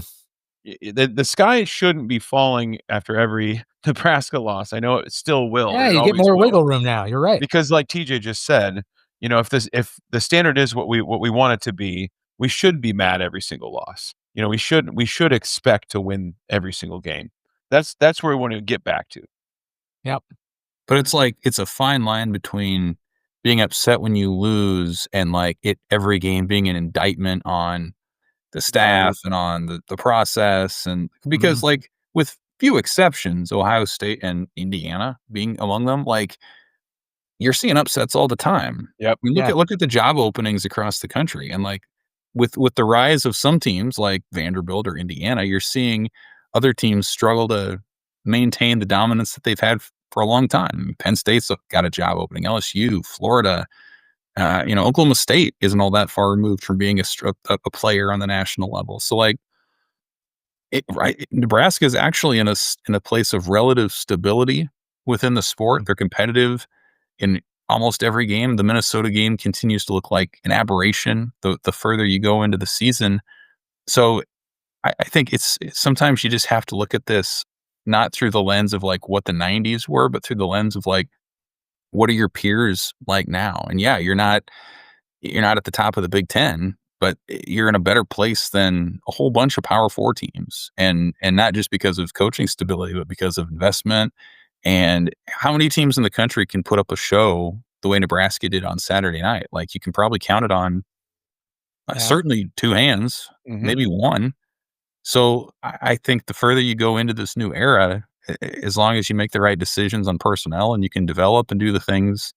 the sky shouldn't be falling after every Nebraska loss. I know it still will. Yeah, It you get always more will. wiggle room now. You're right. Because like TJ just said, if the standard is what we want it to be, we should be mad every single loss. We should expect to win every single game. That's where we want to get back to. Yep. But it's like it's a fine line between being upset when you lose and like every game being an indictment on the staff and on the process. And because like with few exceptions, Ohio State and Indiana being among them, like you're seeing upsets all the time. Yep. I mean, look at the job openings across the country. And like with the rise of some teams like Vanderbilt or Indiana, you're seeing other teams struggle to maintain the dominance that they've had for a long time. Penn State's got a job opening, LSU, Florida, Oklahoma State isn't all that far removed from being a player on the national level. So like, Nebraska is actually in a place of relative stability within the sport. They're competitive in almost every game. The Minnesota game continues to look like an aberration the further you go into the season. So I think it's sometimes you just have to look at this not through the lens of like what the 90s were, but through the lens of like, what are your peers like now? And yeah, you're not at the top of the Big Ten, but you're in a better place than a whole bunch of Power 4 teams. And not just because of coaching stability, but because of investment. And how many teams in the country can put up a show the way Nebraska did on Saturday night? Like you can probably count it on certainly 2 hands, maybe 1. So I think the further you go into this new era, as long as you make the right decisions on personnel and you can develop and do the things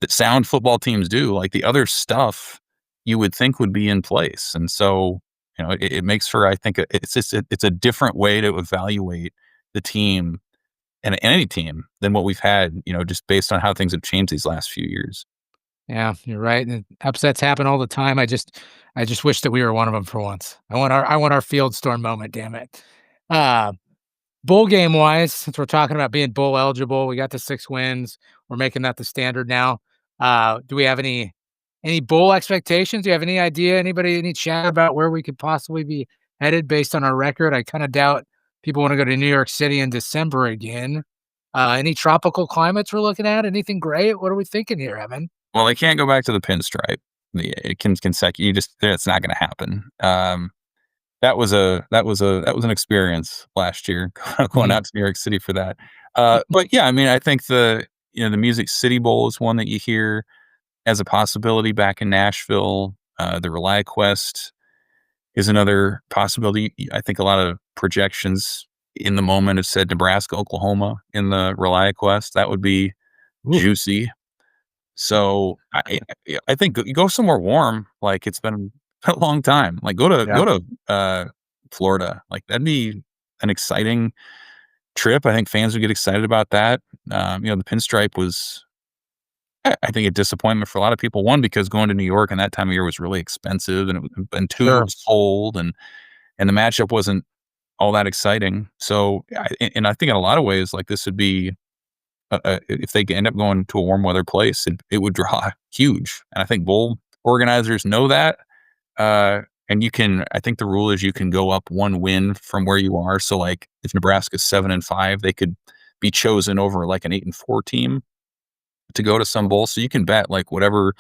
that sound football teams do, like the other stuff you would think would be in place. And so, it makes for, I think it's a different way to evaluate the team and any team than what we've had, just based on how things have changed these last few years. Yeah, you're right. And upsets happen all the time. I just wish that we were one of them for once. I want our field storm moment. Damn it. Bowl game wise, since we're talking about being bowl eligible, we got the 6 wins. We're making that the standard now. Do we have any bowl expectations? Do you have any idea? Any chat about where we could possibly be headed based on our record? I kind of doubt people want to go to New York City in December again. Any tropical climates we're looking at? Anything great? What are we thinking here, Evan? Well, they can't go back to the pinstripe. It can consecutive. It's not going to happen. That was an experience last year going out to New York City for that. But yeah, I mean, I think the Music City Bowl is one that you hear as a possibility back in Nashville. The ReliaQuest is another possibility. I think a lot of projections in the moment have said Nebraska, Oklahoma in the ReliaQuest. That would be juicy. So I think you go somewhere warm. Like it's been a long time. Like go to Florida. Like that'd be an exciting trip. I think fans would get excited about that. The pinstripe was, I think, a disappointment for a lot of people. 1, because going to New York in that time of year was really expensive, and 2, it was cold, and the matchup wasn't all that exciting. So, I think in a lot of ways, like this would be. If they end up going to a warm weather place, it would draw huge. And I think bowl organizers know that. And I think the rule is you can go up 1 win from where you are. So like if Nebraska's 7-5, they could be chosen over like an 8-4 team to go to some bowl. So you can bet like whatever,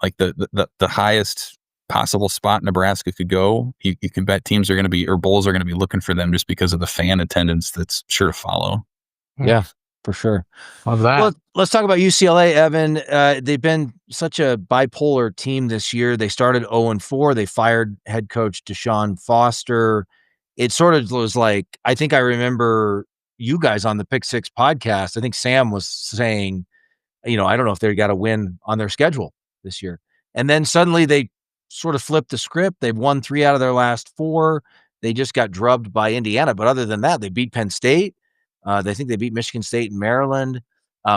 like the highest possible spot Nebraska could go, you can bet teams are going to be, or bowls are going to be looking for them just because of the fan attendance that's sure to follow. Yeah. for sure. Love that. Well, let's talk about UCLA, Evan. They've been such a bipolar team this year. They started 0-4. They fired head coach Deshaun Foster. It sort of was like, I think I remember you guys on the Pick Six podcast. I think Sam was saying, I don't know if they got a win on their schedule this year. And then suddenly they sort of flipped the script. They've won 3 out of their last 4. They just got drubbed by Indiana. But other than that, they beat Penn State. They think they beat Michigan State and Maryland.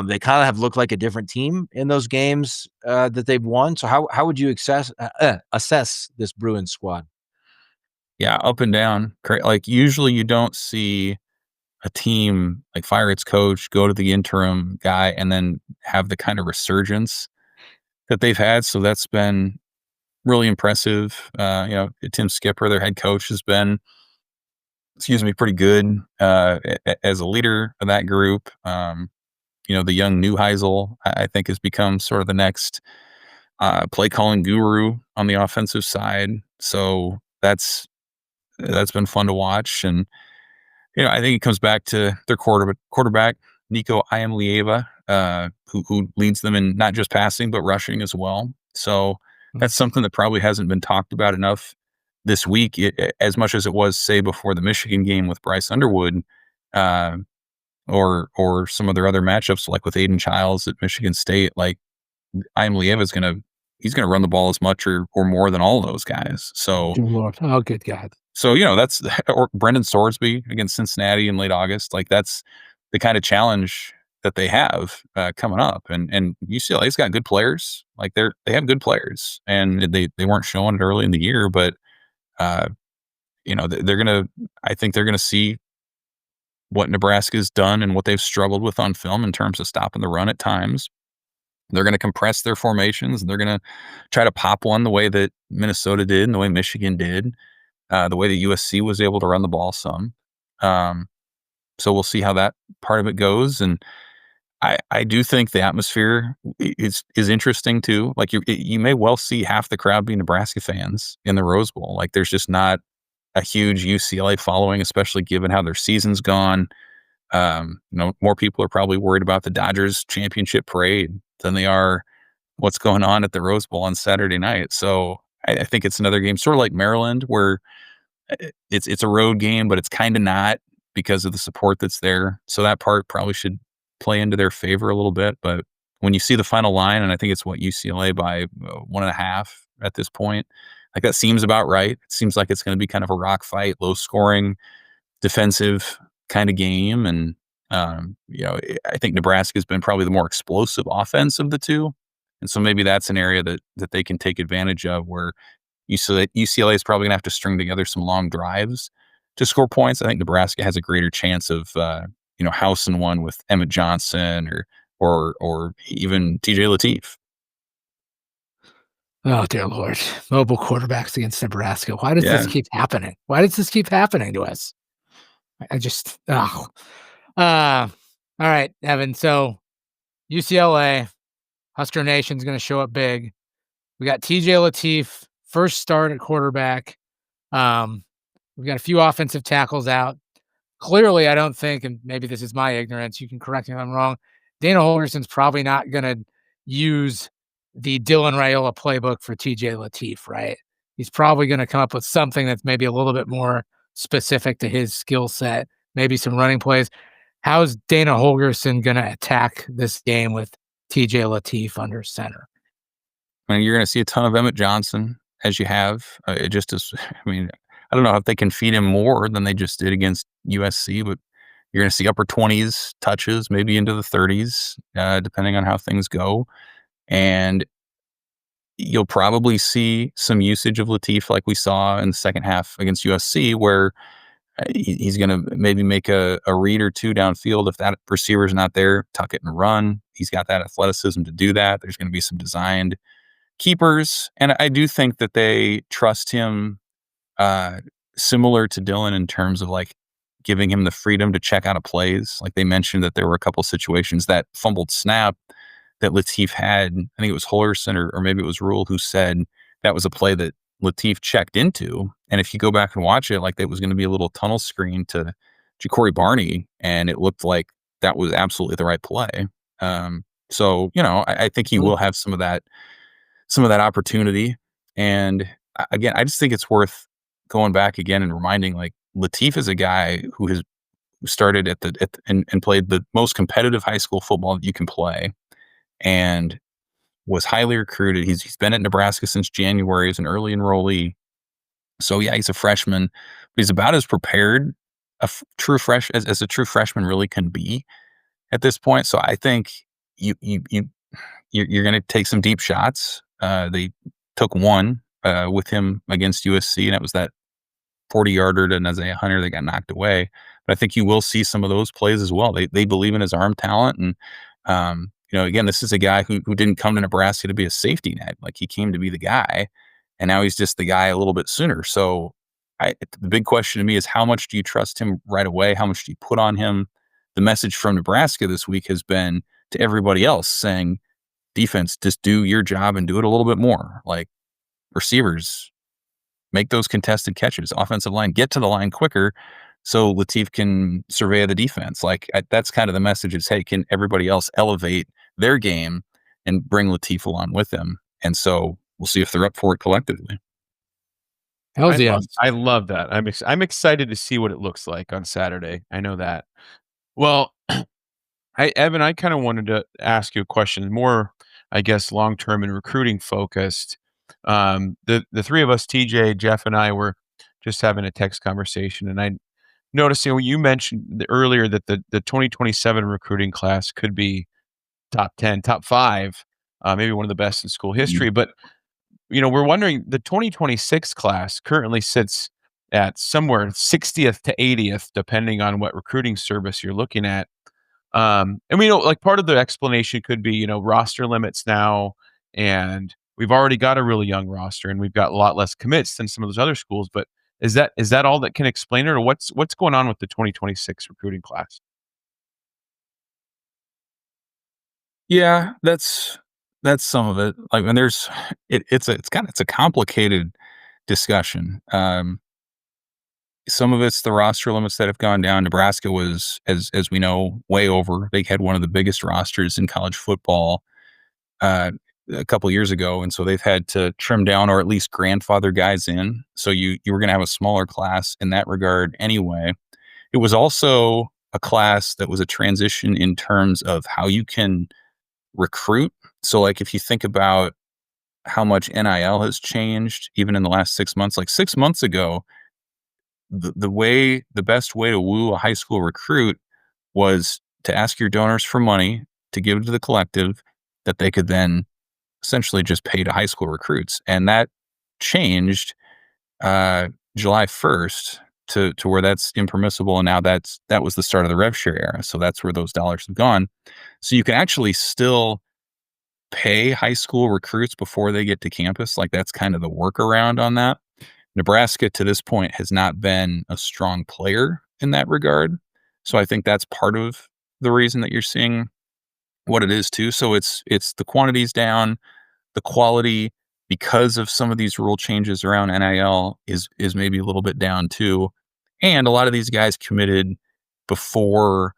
They kind of have looked like a different team in those games that they've won. So how would you assess this Bruins squad? Yeah, up and down. Like usually you don't see a team like fire its coach, go to the interim guy, and then have the kind of resurgence that they've had. So that's been really impressive. Tim Skipper, their head coach, has been, pretty good as a leader of that group. The young Neuheisel, I think, has become sort of the next play calling guru on the offensive side. So that's been fun to watch. And, I think it comes back to their quarterback, Nico Iamlieva, who leads them in not just passing, but rushing as well. So that's something that probably hasn't been talked about enough this week, as much as it was, say, before the Michigan game with Bryce Underwood, or some of their other matchups, like with Aiden Childs at Michigan State. Like, Iamlieva he's gonna run the ball as much or more than all those guys. So, Good Lord. Oh, good God. So, that's or Brendan Sorsby against Cincinnati in late August. Like, that's the kind of challenge that they have coming up. And UCLA's got good players. Like, they have good players, and they weren't showing it early in the year, but I think they're gonna see what Nebraska's done and what they've struggled with on film in terms of stopping the run at times. They're going to compress their formations, and they're going to try to pop one the way that Minnesota did and the way Michigan did, the way that USC was able to run the ball some. So we'll see how that part of it goes. And I do think the atmosphere is interesting too. Like, you may well see half the crowd be Nebraska fans in the Rose Bowl. Like, there's just not a huge UCLA following, especially given how their season's gone. More people are probably worried about the Dodgers championship parade than they are what's going on at the Rose Bowl on Saturday night. So I think it's another game, sort of like Maryland, where it's a road game, but it's kind of not, because of the support that's there. So that part probably should play into their favor a little bit. But when you see the final line, and I think it's UCLA by 1.5 at this point, like, that seems about right. It seems like it's going to be kind of a rock fight, low scoring, defensive kind of game. And, I think Nebraska's been probably the more explosive offense of the two. And so maybe that's an area that they can take advantage of, where UCLA is probably going to have to string together some long drives to score points. I think Nebraska has a greater chance of, housing one with Emmett Johnson or even TJ Lateef. Oh, dear Lord. Mobile quarterbacks against Nebraska. Why does this keep happening? Why does this keep happening to us? I just, all right, Evan. So UCLA, Husker Nation's going to show up big. We got TJ Lateef, first start at quarterback. We've got a few offensive tackles out. Clearly, I don't think, and maybe this is my ignorance, you can correct me if I'm wrong, Dana Holgerson's probably not going to use the Dylan Raiola playbook for TJ Lateef, right? He's probably going to come up with something that's maybe a little bit more specific to his skill set, maybe some running plays. How's Dana Holgerson going to attack this game with TJ Lateef under center? I mean, you're going to see a ton of Emmett Johnson, as you have. It just is. I mean, I don't know if they can feed him more than they just did against USC, but you're going to see upper 20s touches, maybe into the 30s, depending on how things go. And you'll probably see some usage of Lateef like we saw in the second half against USC, where he's going to maybe make a read or two downfield. If that receiver's not there, tuck it and run. He's got that athleticism to do that. There's going to be some designed keepers. And I do think that they trust him similar to Dylan in terms of, like, giving him the freedom to check out of plays. Like, they mentioned that there were a couple situations, that fumbled snap that Lateef had. I think it was Holgerson or maybe it was Rule who said that was a play that Lateef checked into. And if you go back and watch it, like, it was going to be a little tunnel screen to Ja'Cory Barney, and it looked like that was absolutely the right play. So, I think he will have some of that opportunity. And again, I just think it's worth going back again and reminding, like, Latif is a guy who started and played the most competitive high school football that you can play, and was highly recruited. He's been at Nebraska since January as an early enrollee. So yeah, he's a freshman, but he's about as prepared as a true freshman really can be at this point. So I think you're going to take some deep shots. They took one with him against USC, and it was that 40-yarder to Isaiah Hunter that got knocked away. But I think you will see some of those plays as well. They believe in his arm talent, and again, this is a guy who didn't come to Nebraska to be a safety net. Like, he came to be the guy, and now he's just the guy a little bit sooner. So the big question to me is, how much do you trust him right away? How much do you put on him? The message from Nebraska this week has been to everybody else saying, defense, just do your job and do it a little bit more. Like, receivers, make those contested catches. Offensive line, get to the line quicker so Latif can survey the defense. Like, that's kind of the message is, hey, can everybody else elevate their game and bring Latif along with them? And so we'll see if they're up for it collectively. Hells yeah. I love that. I'm excited to see what it looks like on Saturday. I know that. Well, Evan, I kind of wanted to ask you a question, more, I guess, long-term and recruiting focused. The three of us, TJ, Jeff, and I, were just having a text conversation, and I noticed, you mentioned earlier that the 2027 recruiting class could be top 10, top 5, maybe one of the best in school history. But we're wondering, the 2026 class currently sits at somewhere 60th to 80th, depending on what recruiting service you're looking at. And we know, like, part of the explanation could be, roster limits now, and we've already got a really young roster, and we've got a lot less commits than some of those other schools. But is that all that can explain it, or what's going on with the 2026 recruiting class? Yeah, that's some of it. Like, when it's a complicated discussion. Some of it's the roster limits that have gone down. Nebraska was, as we know, way over. They had one of the biggest rosters in college football a couple years ago, and so they've had to trim down or at least grandfather guys in. So you were going to have a smaller class in that regard anyway. It was also a class that was a transition in terms of how you can recruit. So, like, if you think about how much NIL has changed even in the last 6 months, like 6 months ago, the best way to woo a high school recruit was to ask your donors for money to give to the collective that they could then essentially just pay to high school recruits. And that changed July 1st to where that's impermissible. And now that was the start of the rev share era. So that's where those dollars have gone. So you can actually still pay high school recruits before they get to campus. Like, that's kind of the workaround on that. Nebraska to this point has not been a strong player in that regard. So I think that's part of the reason that you're seeing what it is too. So it's the quantities down, the quality, because of some of these rule changes around NIL is maybe a little bit down too. And a lot of these guys committed before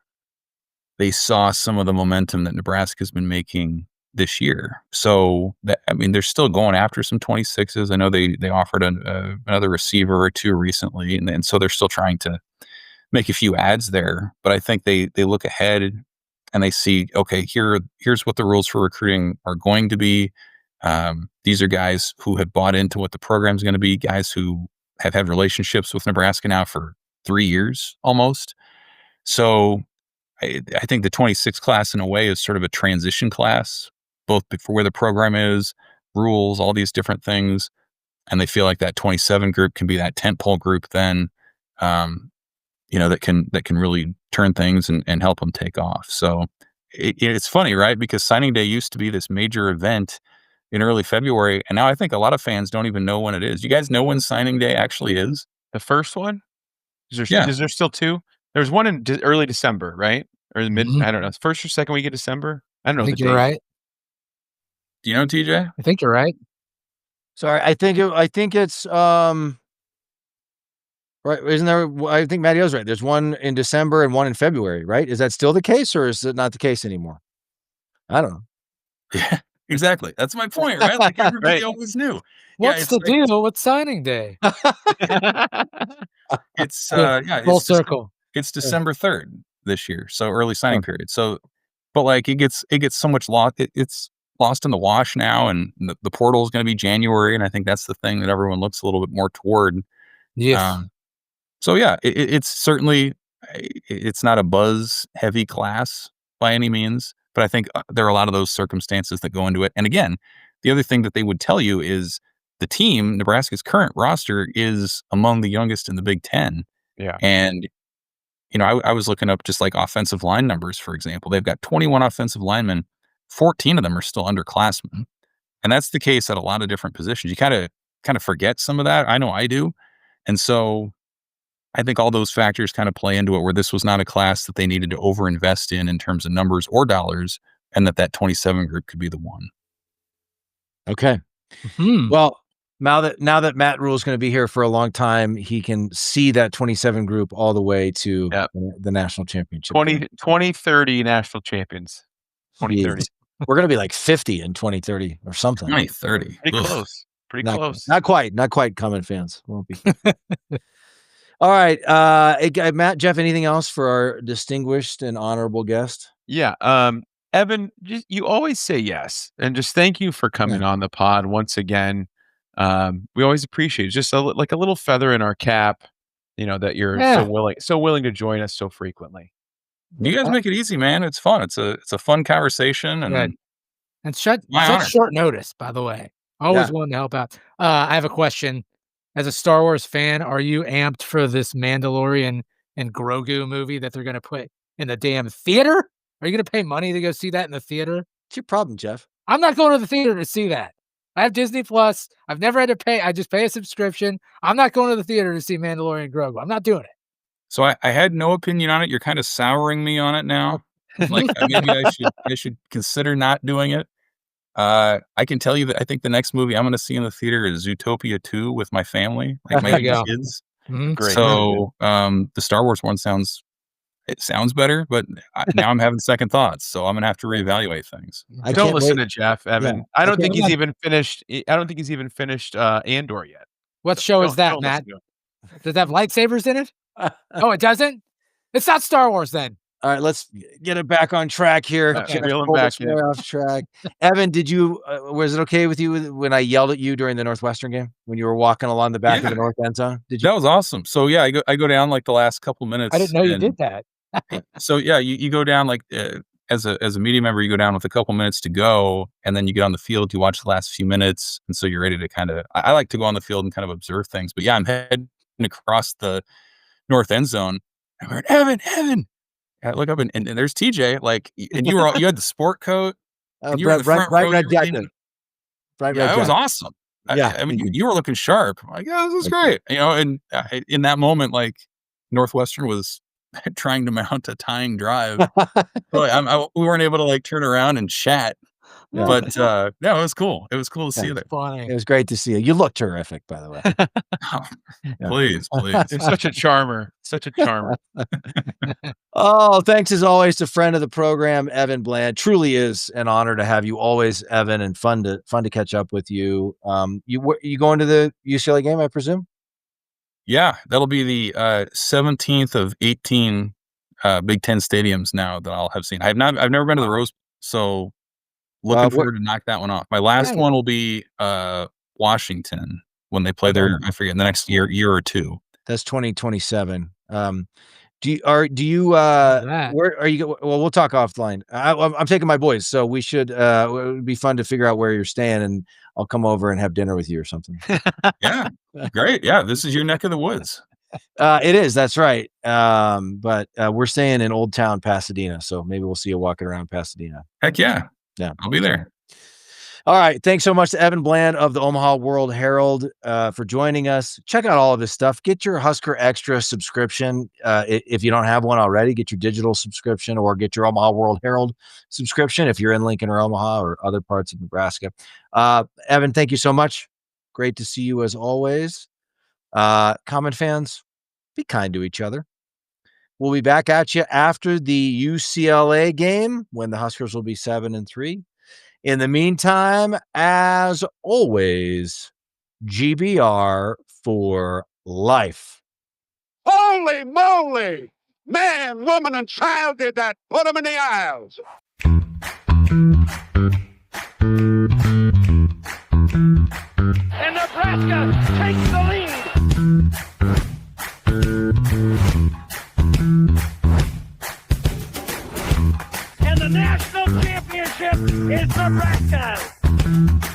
they saw some of the momentum that Nebraska's been making this year. So they're still going after some 26s. I know they offered another receiver or two recently, and so they're still trying to make a few ads there. But I think they look ahead and they see, okay, here's what the rules for recruiting are going to be. These are guys who have bought into what the program's going to be, guys who have had relationships with Nebraska now for 3 years almost. So I think the 26 class in a way is sort of a transition class, both for where the program is, rules, all these different things. And they feel like that 27 group can be that tentpole group then, that can really turn things and help them take off. So it's funny, right? Because signing day used to be this major event in early February. And now I think a lot of fans don't even know when it is. You guys know when signing day actually is? The first one? Is Yeah. there still two? There's one in early December, right? Or the mid, Mhm. I don't know, first or second week of December? I don't know I think the you're date. right. Do you know, TJ? I think you're right. Sorry, I think it's Right? Isn't there? I think Matty was right. There's one in December and one in February, right? Is that still the case, or is it not the case anymore? I don't know. Yeah, exactly. That's my point, right? Like everybody Right. always knew. What's it's the like deal with signing day? it's Yeah, yeah, full circle. it's December 3rd this year, so early signing Huh. period. So, but like it gets so much lost. It's lost in the wash now, and the portal is going to be January, and I think that's the thing that everyone looks a little bit more toward. Yes. So yeah, it's certainly it's not a buzz heavy class by any means, but I think there are a lot of those circumstances that go into it. And again, the other thing that they would tell you is the team, Nebraska's current roster, is among the youngest in the Big Ten. Yeah. And I was looking up just like offensive line numbers, for example. They've got 21 offensive linemen, 14 of them are still underclassmen, and that's the case at a lot of different positions. You kind of forget some of that. I know I do, and so I think all those factors kind of play into it, where this was not a class that they needed to overinvest in terms of numbers or dollars, and that 27 group could be the one. Okay. Well, now that Matt Rule is going to be here for a long time, he can see that 27 group all the way to the national championship. 2030 national champions. 2030. Jeez. We're going to be like 50 in 2030 or something. 2030. Pretty Ugh. close. Pretty Not, close. Not quite Common fans. Won't be. All right. Matt, Jeff, anything else for our distinguished and honorable guest? Yeah. Evan, you always say yes, and just thank you for coming on the pod once again. We always appreciate it. Just like a little feather in our cap, that you're so willing to join us so frequently. You guys make it easy, man. It's fun. It's a fun conversation, and such short notice, by the way. Always willing to help out. I have a question. As a Star Wars fan, are you amped for this Mandalorian and Grogu movie that they're going to put in the damn theater? Are you going to pay money to go see that in the theater? What's your problem, Jeff? I'm not going to the theater to see that. I have Disney Plus. I've never had to pay. I just pay a subscription. I'm not going to the theater to see Mandalorian and Grogu. I'm not doing it. So I had no opinion on it. You're kind of souring me on it now. Like maybe I should consider not doing it. I can tell you that I think the next movie I'm going to see in the theater is Zootopia 2 with my family, like my kids. Great. So the Star Wars one sounds better, but now I'm having second thoughts. So I'm going to have to reevaluate things. Don't listen to Jeff, Evan. Yeah. I don't think he's even finished. I don't think he's even finished Andor yet. What show is that, Matt? Does it have lightsabers in it? Oh, it doesn't? It's not Star Wars then. All right, let's get it back on track here. Okay. Reel him back in. Off track. Evan, did you? Was it okay with you when I yelled at you during the Northwestern game when you were walking along the back of the north end zone? Did you? That was awesome. So yeah, I go down like the last couple minutes. I didn't know you did that. So yeah, you go down like as a media member, you go down with a couple minutes to go, and then you get on the field. You watch the last few minutes, and so you're ready to kind of. I like to go on the field and kind of observe things. But yeah, I'm heading across the north end zone. I heard Evan. I look up and there's TJ. Like, and you had the sport coat. And you were in the front row. Red jacket. It was awesome. Yeah, I mean, you were looking sharp. I'm like, yeah, this is great. And in that moment, like Northwestern was trying to mount a tying drive. So we weren't able to like turn around and chat. Yeah. But it was cool. It was cool to see you there. Funny. It was great to see you. You look terrific, by the way. Please. You're such a charmer. Oh, thanks as always to friend of the program, Evan Bland. Truly is an honor to have you always, Evan, and fun to catch up with you. You going to the UCLA game, I presume? Yeah, that'll be the 17th of 18 Big Ten stadiums now that I'll have seen. I've never been to the Rose, so looking forward to knock that one off. My last one will be Washington when they play their, I forget, the next year or two. That's 2027. Where are you? Well, we'll talk offline. I'm taking my boys, so we should. It would be fun to figure out where you're staying, and I'll come over and have dinner with you or something. Yeah, great. Yeah, this is your neck of the woods. It is. That's right. But we're staying in Old Town Pasadena, so maybe we'll see you walking around Pasadena. Heck yeah. Yeah, I'll be there. All right. Thanks so much to Evan Bland of the Omaha World Herald for joining us. Check out all of his stuff. Get your Husker Extra subscription. If you don't have one already, get your digital subscription or get your Omaha World Herald subscription if you're in Lincoln or Omaha or other parts of Nebraska. Evan, thank you so much. Great to see you as always. Common fans, Be kind to each other. We'll be back at you after the UCLA game when the Huskers will be 7-3. In the meantime, as always, GBR for life. Holy moly! Man, woman, and child did that. Put them in the aisles. And Nebraska takes the lead. And the national championship is Nebraska.